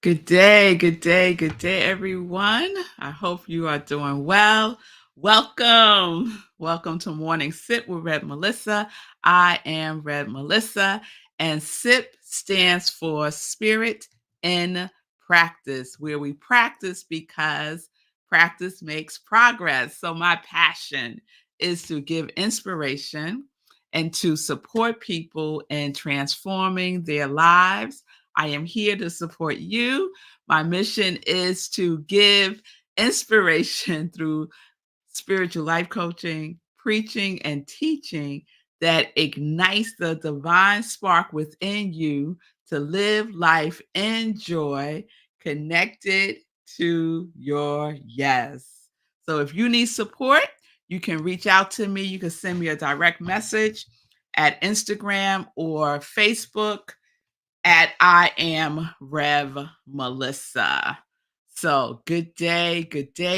Good day, everyone. I hope you are doing well. Welcome to Morning Sip with Red Melissa. I am Red Melissa, and SIP stands for Spirit in Practice, where we practice because practice makes progress. So, my passion is to give inspiration and to support people in transforming their lives. I am here to support you. My mission is to give inspiration through spiritual life coaching, preaching, and teaching that ignites the divine spark within you to live life in joy, connected to your yes. So if you need support, you can reach out to me. You can send me a direct message at Instagram or Facebook at I am Rev Melissa. So good day,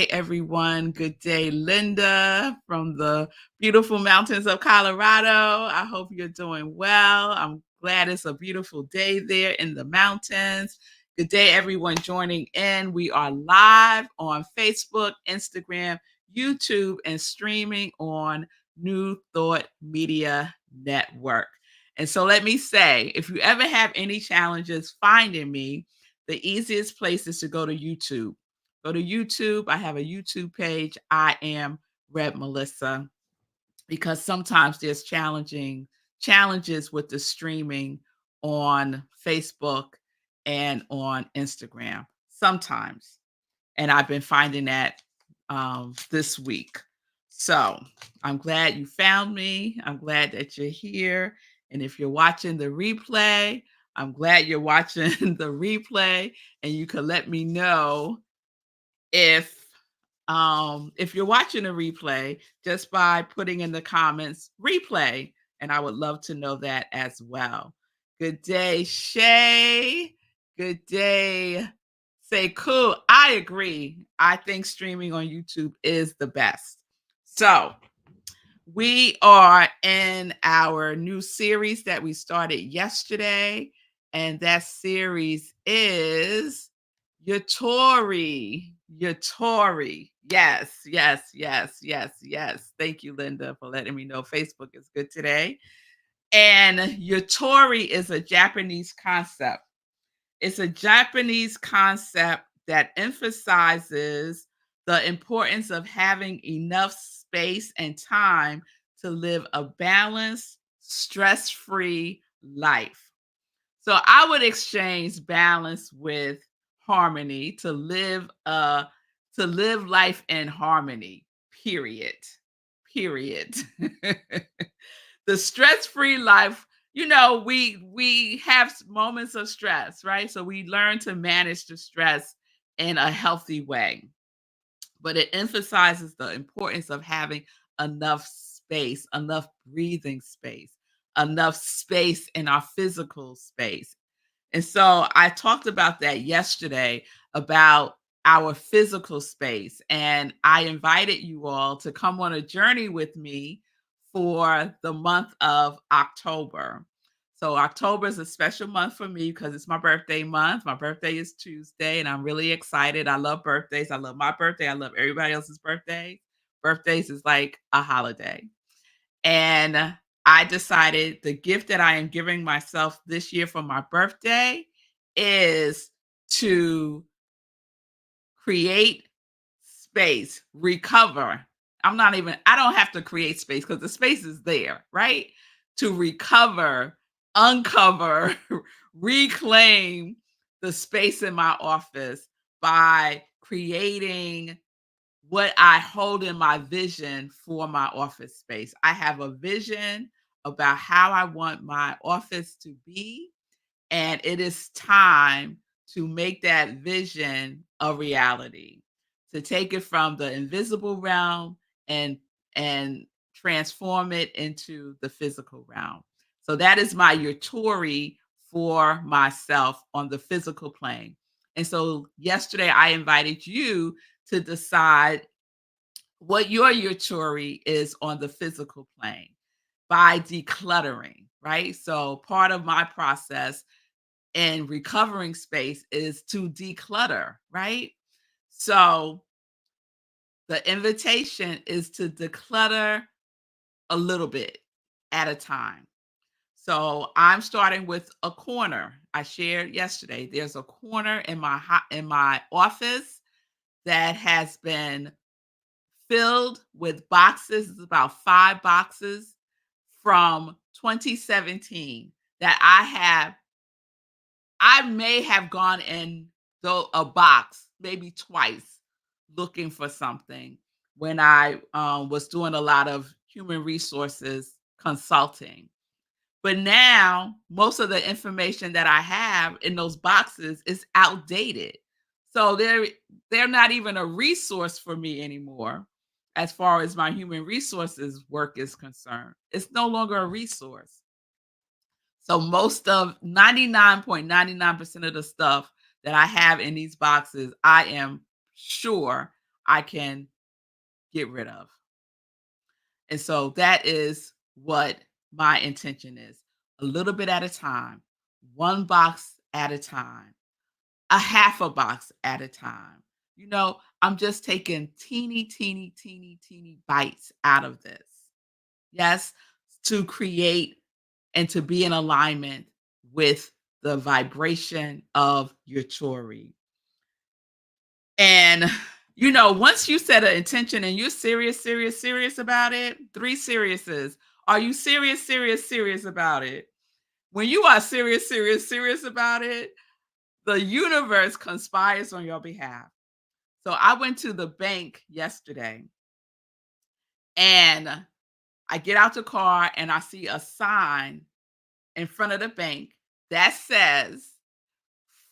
everyone. Good day, Linda from the beautiful mountains of Colorado. I hope you're doing well. I'm glad it's a beautiful day there in the mountains. Good day, everyone joining in. We are live on Facebook, Instagram, YouTube, and streaming on New Thought Media Network. And so let me say, if you ever have any challenges finding me, the easiest place is to go to YouTube. Go to YouTube. I have a YouTube page. I am Red Melissa because sometimes there's challenges with the streaming on Facebook and on Instagram. Sometimes. And I've been finding that this week. So I'm glad you found me. I'm glad that you're here. And if you're watching the replay, I'm glad you're watching the replay. And you can let me know if if you're watching a replay just by putting in the comments replay. And I would love to know that as well. Good day, Shay. Good day. Say cool. I agree. I think streaming on YouTube is the best. So we are in our new series that we started yesterday, and that series is Yutori. Yutori. Yes. Thank you, Linda, for letting me know Facebook is good today. And Yutori is a Japanese concept. It's a Japanese concept that emphasizes the importance of having enough space and time to live a balanced, stress-free life. So I would exchange balance with harmony to live life in harmony. Period. Period. The stress-free life, we have moments of stress, right? So we learn to manage the stress in a healthy way. But it emphasizes the importance of having enough space, enough breathing space, enough space in our physical space. And so I talked about that yesterday about our physical space. And I invited you all to come on a journey with me for the month of October. So October is a special month for me because it's my birthday month. My birthday is Tuesday, and I'm really excited. I love birthdays. I love my birthday. I love everybody else's birthday. Birthdays is like a holiday. And I decided the gift that I am giving myself this year for my birthday is to create space, recover. I don't have to create space because the space is there, right? To recover, uncover, reclaim the space in my office by creating what I hold in my vision for my office space. I have a vision about how I want my office to be, and it is time to make that vision a reality, to take it from the invisible realm and and transform it into the physical realm. So that is my Yutori for myself on the physical plane. And so yesterday I invited you to decide what your Yutori is on the physical plane by decluttering, right? So part of my process in recovering space is to declutter, right? So the invitation is to declutter a little bit at a time. So I'm starting with a corner. I shared yesterday. There's a corner in my office that has been filled with boxes. It's about 5 boxes from 2017 that I may have gone in though a box maybe twice looking for something when I was doing a lot of human resources consulting. But now most of the information that I have in those boxes is outdated. So they're not even a resource for me anymore as far as my human resources work is concerned. It's no longer a resource. So most of 99.99% of the stuff that I have in these boxes, I am sure I can get rid of. And so that is what my intention is. A little bit at a time, one box at a time, a half a box at a time. I'm just taking teeny, teeny, teeny, teeny bites out of this. Yes, to create and to be in alignment with the vibration of Yutori. And once you set an intention and you're serious, serious, serious about it, 3 seriouses. Are you serious, serious, serious about it? When you are serious, serious, serious about it, the universe conspires on your behalf. So I went to the bank yesterday and I get out the car and I see a sign in front of the bank that says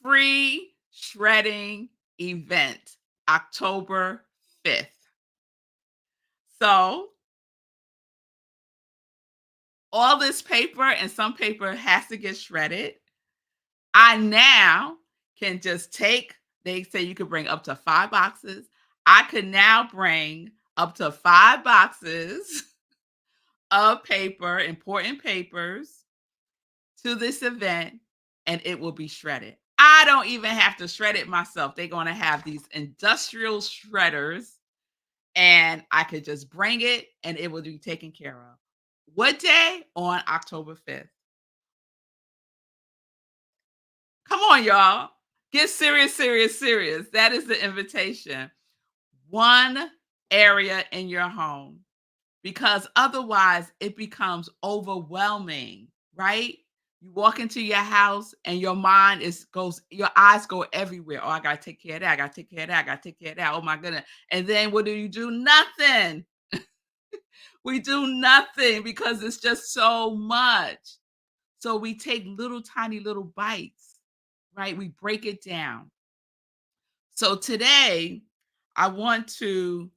free shredding event October 5th. So all this paper and some paper has to get shredded. I now can just take, they say you could bring up to 5 boxes. I could now bring up to 5 boxes of paper, important papers, to this event and it will be shredded. I don't even have to shred it myself. They're going to have these industrial shredders and I could just bring it and it will be taken care of. What day? On October 5th. Come on, y'all. Get serious, serious, serious. That is the invitation. One area in your home, because otherwise it becomes overwhelming, right? You walk into your house and your mind your eyes go everywhere. Oh, I gotta take care of that. I gotta take care of that. I gotta take care of that. Oh my goodness. And then what do? Nothing. We do nothing because it's just so much. So we take little tiny little bites, right? We break it down. So today I want to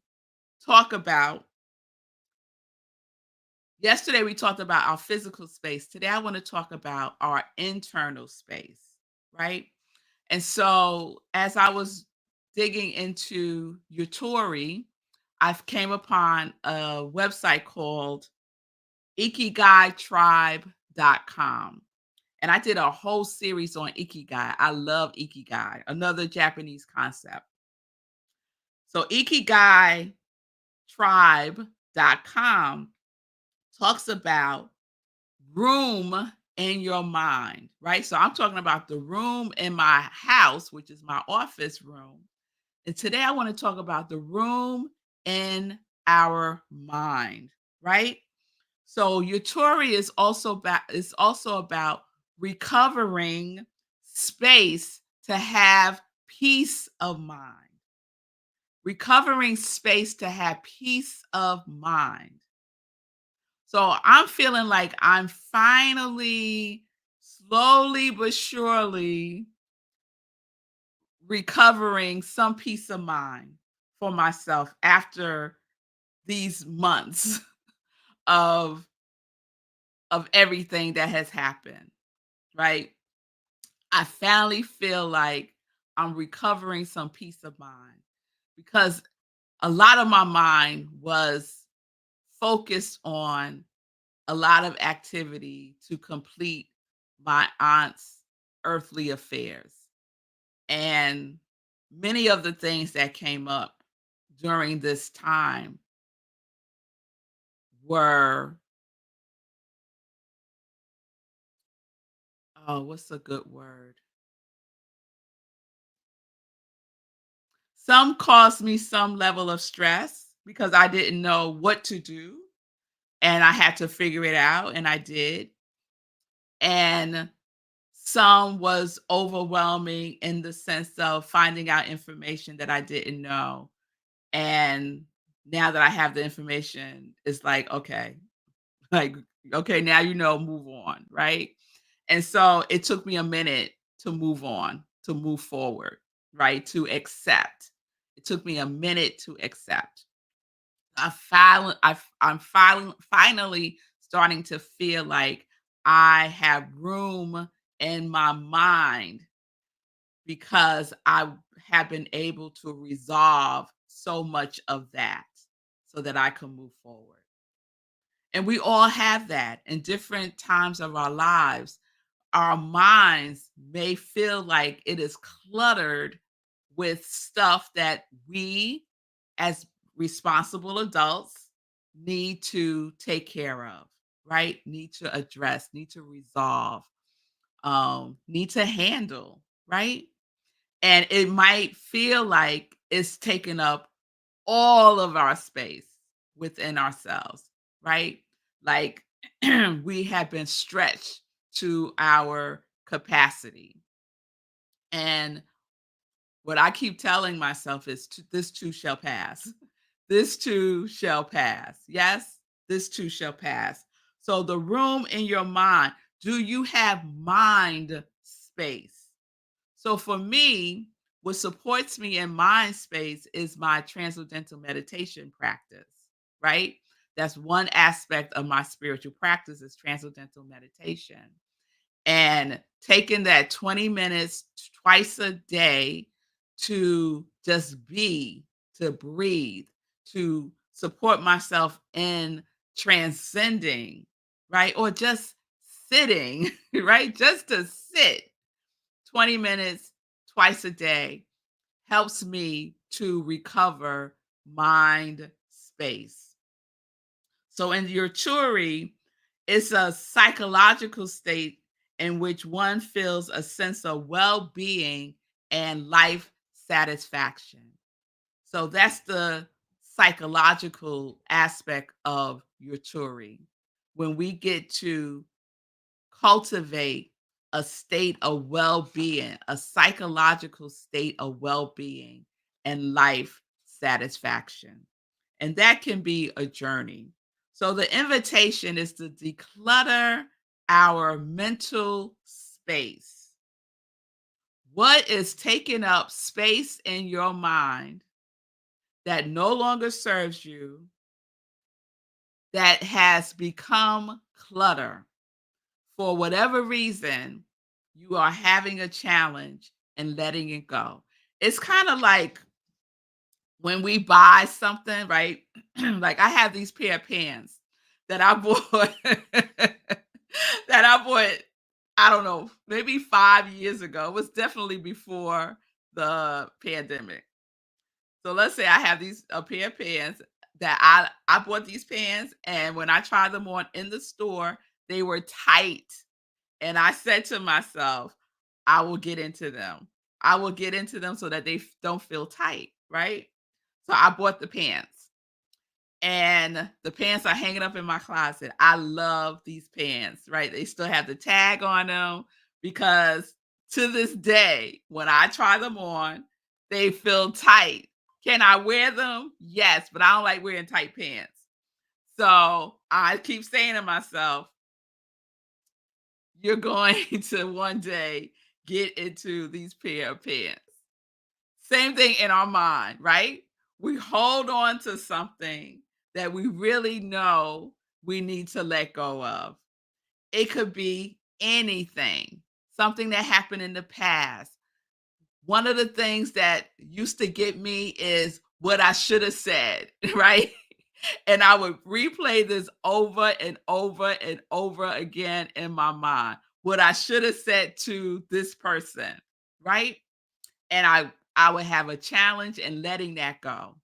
talk about, yesterday we talked about our physical space. Today I want to talk about our internal space, right? And so as I was digging into Yutori, I came upon a website called ikigaitribe.com. And I did a whole series on ikigai. I love ikigai, another Japanese concept. So ikigaitribe.com talks about room in your mind, right? So I'm talking about the room in my house, which is my office room. And today I want to talk about the room in our mind, right? So Yutori is also about recovering space to have peace of mind. Recovering space to have peace of mind. So I'm feeling like I'm finally, slowly but surely, recovering some peace of mind for myself after these months of everything that has happened, right? I finally feel like I'm recovering some peace of mind because a lot of my mind was focused on a lot of activity to complete my aunt's earthly affairs. And many of the things that came up during this time were, oh, what's a good word? Some caused me some level of stress because I didn't know what to do and I had to figure it out and I did. And some was overwhelming in the sense of finding out information that I didn't know. And now that I have the information, it's like, okay, like, okay, now you know, move on, right? And so it took me a minute to move on, to move forward, right? To accept. It took me a minute to accept. I'm finally starting to feel like I have room in my mind because I have been able to resolve so much of that so that I can move forward. And we all have that in different times of our lives. Our minds may feel like it is cluttered with stuff that we, as responsible adults, need to take care of, right? Need to address, need to resolve, need to handle, right? And it might feel like it's taking up all of our space within ourselves, right? Like we have been stretched to our capacity. And what I keep telling myself is this too shall pass. This too shall pass. Yes, this too shall pass. So the room in your mind, do you have mind space? So for me, what supports me in mind space is my transcendental meditation practice, right? That's one aspect of my spiritual practice is transcendental meditation. And taking that 20 minutes twice a day to just be, to breathe, to support myself in transcending, right? Or just sitting, right? Just to sit 20 minutes twice a day helps me to recover mind space. So in your Yutori, it's a psychological state in which one feels a sense of well-being and life satisfaction. So that's the psychological aspect of your Yutori. When we get to cultivate a state of well-being, a psychological state of well-being and life satisfaction. And that can be a journey. So the invitation is to declutter our mental space. What is taking up space in your mind that no longer serves you, that has become clutter? For whatever reason, you are having a challenge and letting it go. It's kind of like when we buy something, right? Like I have these pair of pants that I bought that I bought, I don't know, maybe 5 years ago. It was definitely before the pandemic. So let's say I have these a pair of pants that I bought these pants, and when I tried them on in the store, they were tight. And I said to myself, I will get into them. I will get into them so that they don't feel tight, right? So I bought the pants, and the pants are hanging up in my closet. I love these pants, right? They still have the tag on them because to this day, when I try them on, they feel tight. Can I wear them? Yes, but I don't like wearing tight pants. So I keep saying to myself, you're going to one day get into these pair of pants. Same thing in our mind, right? We hold on to something that we really know we need to let go of. It could be anything, something that happened in the past. One of the things that used to get me is what I should have said, right? And I would replay this over and over and over again in my mind. what I should have said to this person, right? And I would have a challenge in letting that go.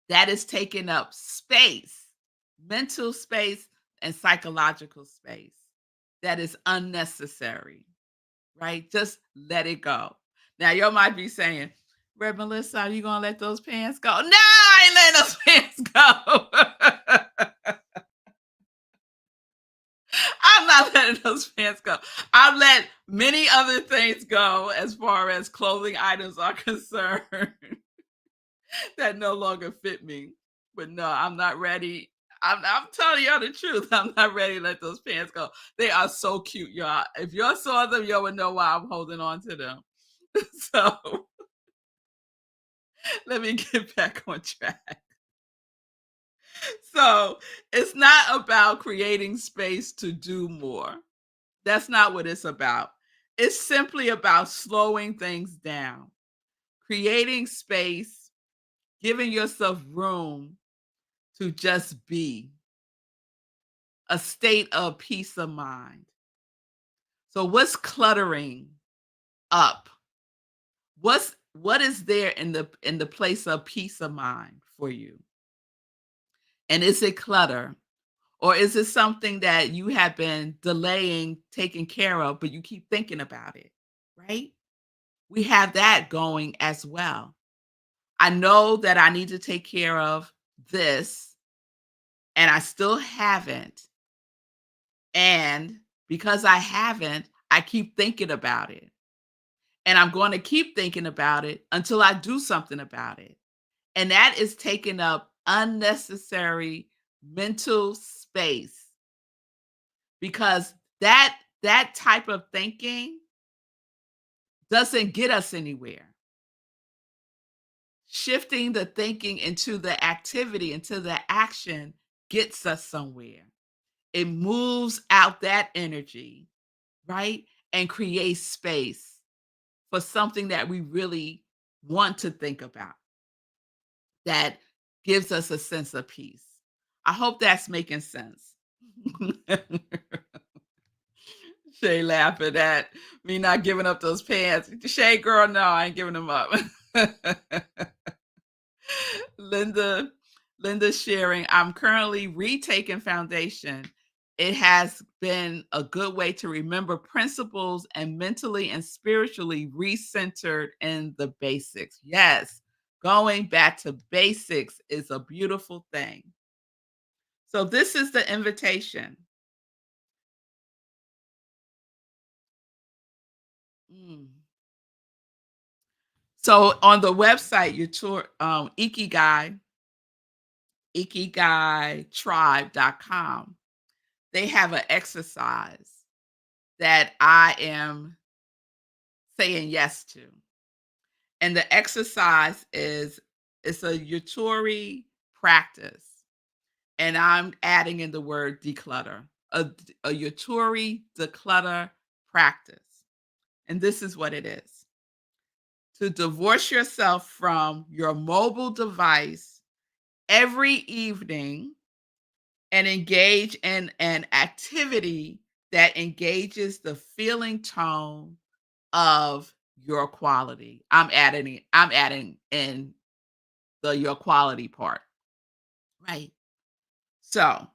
That is taking up space, mental space and psychological space. That is unnecessary, right? Just let it go. Now you might be saying, Red Melissa, are you gonna let those pants go? No, I ain't letting those pants go. I'm not letting those pants go. I've let many other things go as far as clothing items are concerned that no longer fit me. But no, I'm not ready. I'm telling y'all the truth. I'm not ready to let those pants go. They are so cute, y'all. If y'all saw them, y'all would know why I'm holding on to them. So let me get back on track. So it's not about creating space to do more. That's not what it's about. It's simply about slowing things down, creating space, giving yourself room to just be, a state of peace of mind. So what's cluttering up? What is there in the place of peace of mind for you? And is it clutter? Or is it something that you have been delaying taking care of, but you keep thinking about it, right? We have that going as well. I know that I need to take care of this, and I still haven't. And because I haven't, I keep thinking about it. And I'm going to keep thinking about it until I do something about it. And that is taking up unnecessary mental space because that type of thinking doesn't get us anywhere. Shifting the thinking into the activity, into the action gets us somewhere. It moves out that energy, right? And creates space for something that we really want to think about that gives us a sense of peace. I hope that's making sense. Shay laughing at me not giving up those pants. Shay, girl, no, I ain't giving them up. Linda, Linda sharing, I'm currently retaking foundation. It has been a good way to remember principles and mentally and spiritually recentered in the basics. Yes, going back to basics is a beautiful thing. So, this is the invitation. Mm. So, on the website, your tour, ikigaitribe.com, they have an exercise that I am saying yes to. And the exercise is it's a Yutori practice. And I'm adding in the word declutter. A Yutori declutter practice. And this is what it is. To divorce yourself from your mobile device every evening and engage in an activity that engages the feeling tone of your quality. I'm adding in the your quality part, right? So,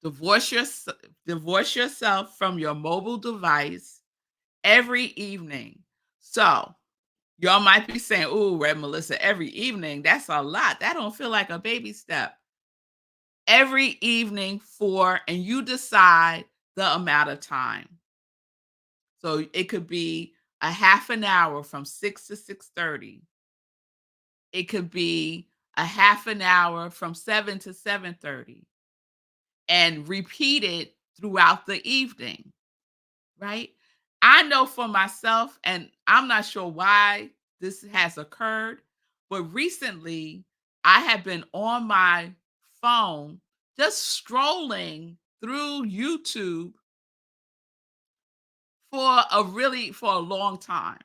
divorce your divorce yourself from your mobile device every evening. So, y'all might be saying, "Ooh, Red Melissa, every evening, that's a lot. That don't feel like a baby step." Every evening for and you decide the amount of time. So, it could be a half an hour from 6 to 6:30. It could be a half an hour from 7 to 7:30 and repeat it throughout the evening, right? I know for myself, and I'm not sure why this has occurred, but recently I have been on my phone just scrolling through YouTube for a long time.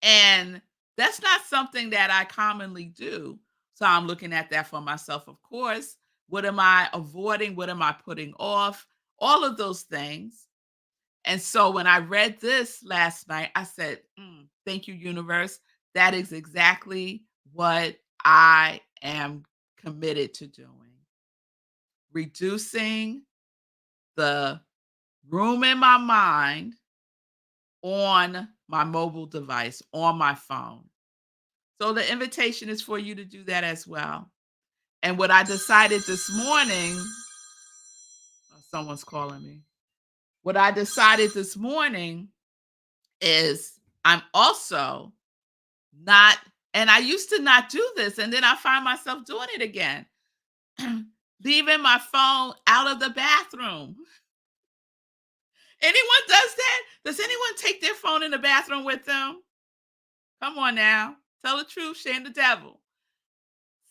And that's not something that I commonly do. So I'm looking at that for myself, of course. What am I avoiding? What am I putting off? all of those things. And so when I read this last night, I said, thank you, universe. That is exactly what I am committed to doing. Reducing the room in my mind on my mobile device, on my phone. So the invitation is for you to do that as well. And what I decided this morning, someone's calling me. What I decided this morning is I'm also not, and I used to not do this, and then I find myself doing it again. Leaving my phone out of the bathroom. Anyone does that? Does anyone take their phone in the bathroom with them? Come on now. Tell the truth, shame the devil.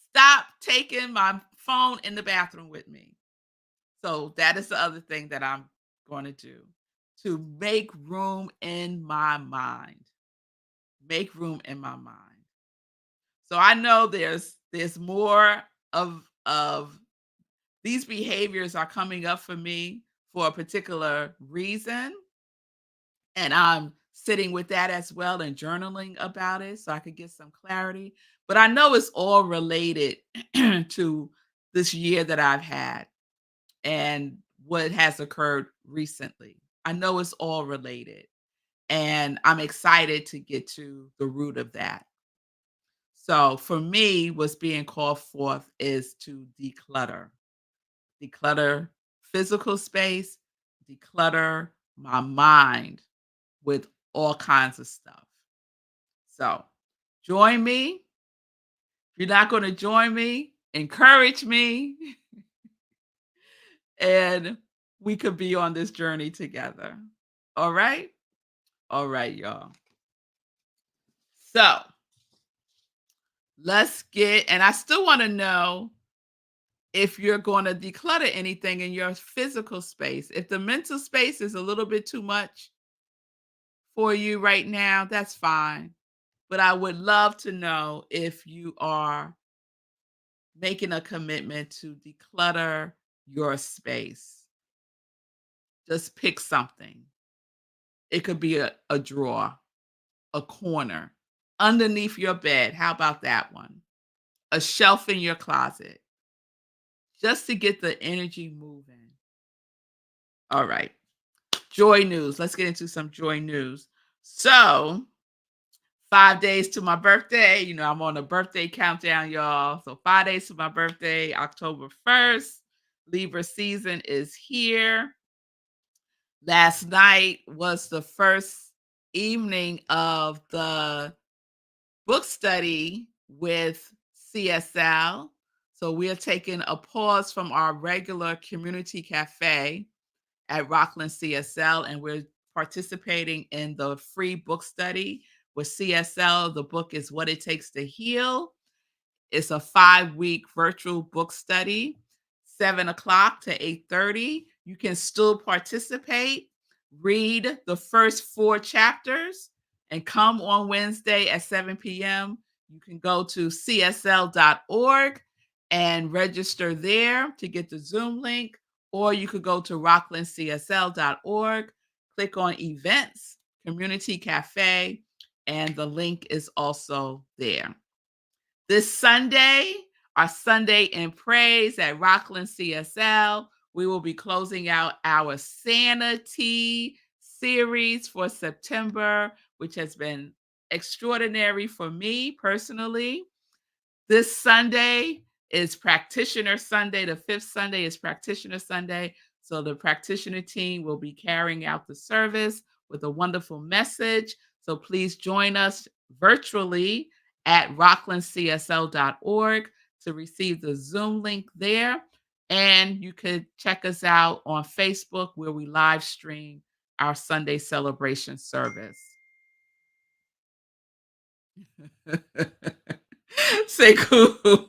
Stop taking my phone in the bathroom with me. So that is the other thing that I'm going to do, to make room in my mind. Make room in my mind. So I know there's more of these behaviors are coming up for me for a particular reason, and I'm sitting with that as well and journaling about it so I could get some clarity. But I know it's all related to this year that I've had and what has occurred recently. I know it's all related, and I'm excited to get to the root of that. So for me, what's being called forth is to declutter. Declutter physical space, declutter my mind with all kinds of stuff. So join me. If you're not going to join me, encourage me, and we could be on this journey together. All right? All right, y'all. So let's get, and I still want to know if you're going to declutter anything in your physical space. If the mental space is a little bit too much for you right now, that's fine. But I would love to know if you are making a commitment to declutter your space. Just pick something. It could be a drawer, a corner, underneath your bed. How about that one? A shelf in your closet, just to get the energy moving. All right. Joy news. Let's get into some joy news. So, 5 days to my birthday. You know, I'm on a birthday countdown, y'all. So 5 days to my birthday, October 1st. Libra season is here. Last night was the first evening of the book study with CSL. So we are taking a pause from our regular community cafe at Rockland CSL, and we're participating in the free book study with CSL. The book is What It Takes to Heal. It's a 5-week virtual book study, 7 o'clock to 8:30. You can still participate, read the first 4 chapters, and come on Wednesday at 7 p.m. You can go to csl.org and register there to get the Zoom link, or you could go to rocklandcsl.org, click on events, community cafe, and the link is also there. This Sunday, our Sunday in Praise at Rockland CSL, we will be closing out our Sanity series for September, which has been extraordinary for me personally. This Sunday is Practitioner Sunday. The fifth Sunday is Practitioner Sunday. So the practitioner team will be carrying out the service with a wonderful message. So please join us virtually at rocklandcsl.org to receive the Zoom link there. And you could check us out on Facebook where we live stream our Sunday celebration service. Sekou.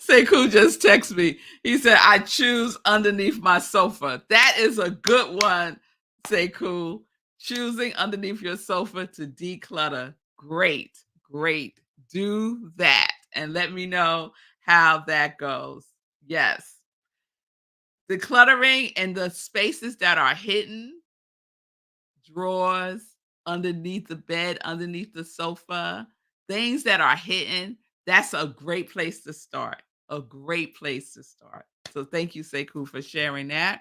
Sekou just text me. He said, I choose underneath my sofa. That is a good one, Sekou. Choosing underneath your sofa to declutter. Great, great. Do that and let me know how that goes. Yes. Decluttering and the spaces that are hidden, drawers, underneath the bed, underneath the sofa, things that are hidden, that's a great place to start. A great place to start. So thank you, Sekou, for sharing that.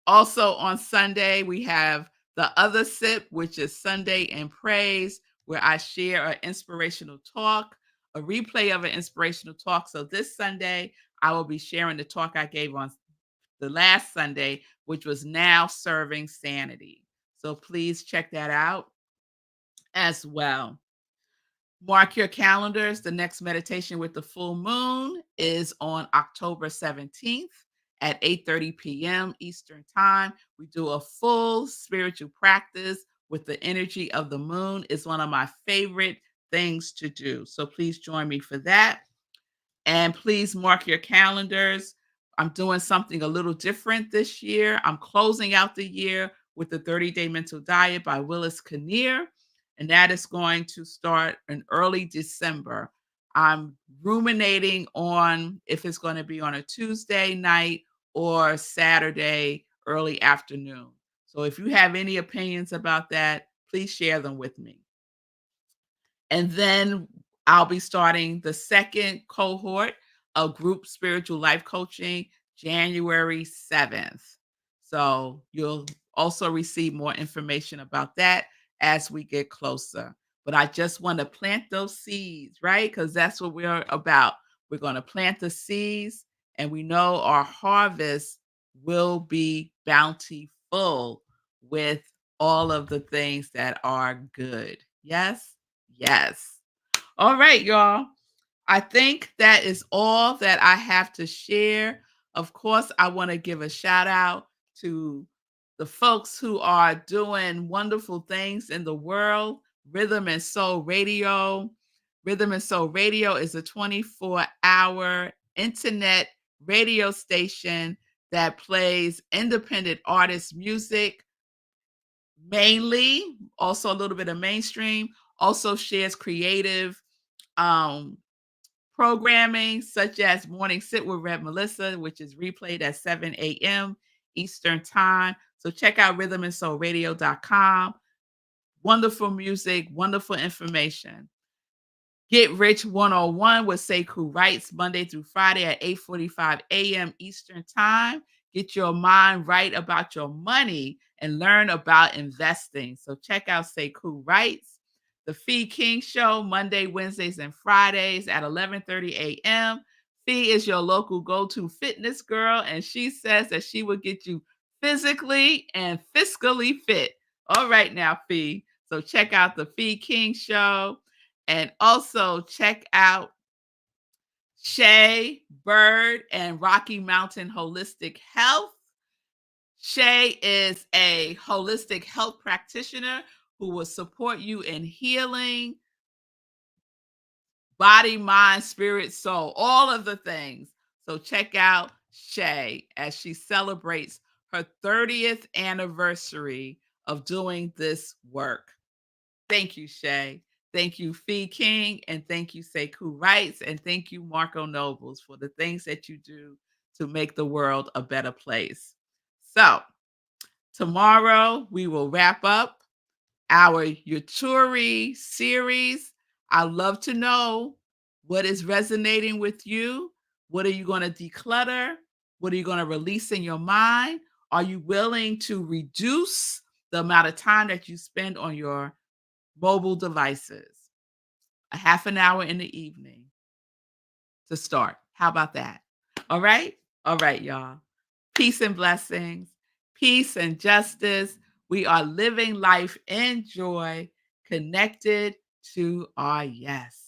Also on Sunday, we have the other sip, which is Sunday in Praise, where I share an inspirational talk, a replay of an inspirational talk. So this Sunday, I will be sharing the talk I gave on the last Sunday, which was Now Serving Sanity. So please check that out as well. Mark your calendars. The next meditation with the full moon is on October 17th at 8:30 p.m. Eastern Time. We do a full spiritual practice with the energy of the moon. It's one of my favorite things to do. So please join me for that. And please mark your calendars. I'm doing something a little different this year. I'm closing out the year with the 30-Day Mental Diet by Willis Kinnear, and that is going to start in early December. I'm ruminating on if it's going to be on a Tuesday night or Saturday early afternoon. So if you have any opinions about that, please share them with me. And then I'll be starting the second cohort of group spiritual life coaching January 7th. So you'll also receive more information about that as we get closer. But I just want to plant those seeds, right? Because that's what we're about. We're going to plant the seeds, and we know our harvest will be bountiful with all of the things that are good. Yes? Yes. All right, y'all. I think that is all that I have to share. Of course, I want to give a shout out to the folks who are doing wonderful things in the world. Rhythm and Soul Radio. Rhythm and Soul Radio is a 24-hour internet radio station that plays independent artist music mainly, also a little bit of mainstream, also shares creative um, programming such as Morning Sit with Red Melissa, which is replayed at 7 a.m. Eastern Time. So check out rhythmandsoulradio.com. Wonderful music, wonderful information. Get Rich 101 with Sekou Writes Monday through Friday at 8:45 a.m. Eastern Time. Get your mind right about your money and learn about investing. So check out Sekou Writes. The Fee King Show Monday, Wednesdays, and Fridays at 11:30 a.m. Fee is your local go-to fitness girl, and she says that she will get you physically and fiscally fit. All right now, Fee. So check out the Fee King Show. And also check out Shay Bird and Rocky Mountain Holistic Health. Shay is a holistic health practitioner who will support you in healing body, mind, spirit, soul, all of the things. So check out Shay as she celebrates her 30th anniversary of doing this work. Thank you, Shay. Thank you, Fee King, and thank you, Sekou Writes, and thank you, Marco Nobles, for the things that you do to make the world a better place. So, tomorrow we will wrap up our Yutori series. I'd love to know what is resonating with you. What are you going to declutter? What are you going to release in your mind? Are you willing to reduce the amount of time that you spend on your mobile devices, a half an hour in the evening to start? How about that? All right? All right, y'all. Peace and blessings, peace and justice. We are living life in joy, connected to our yes.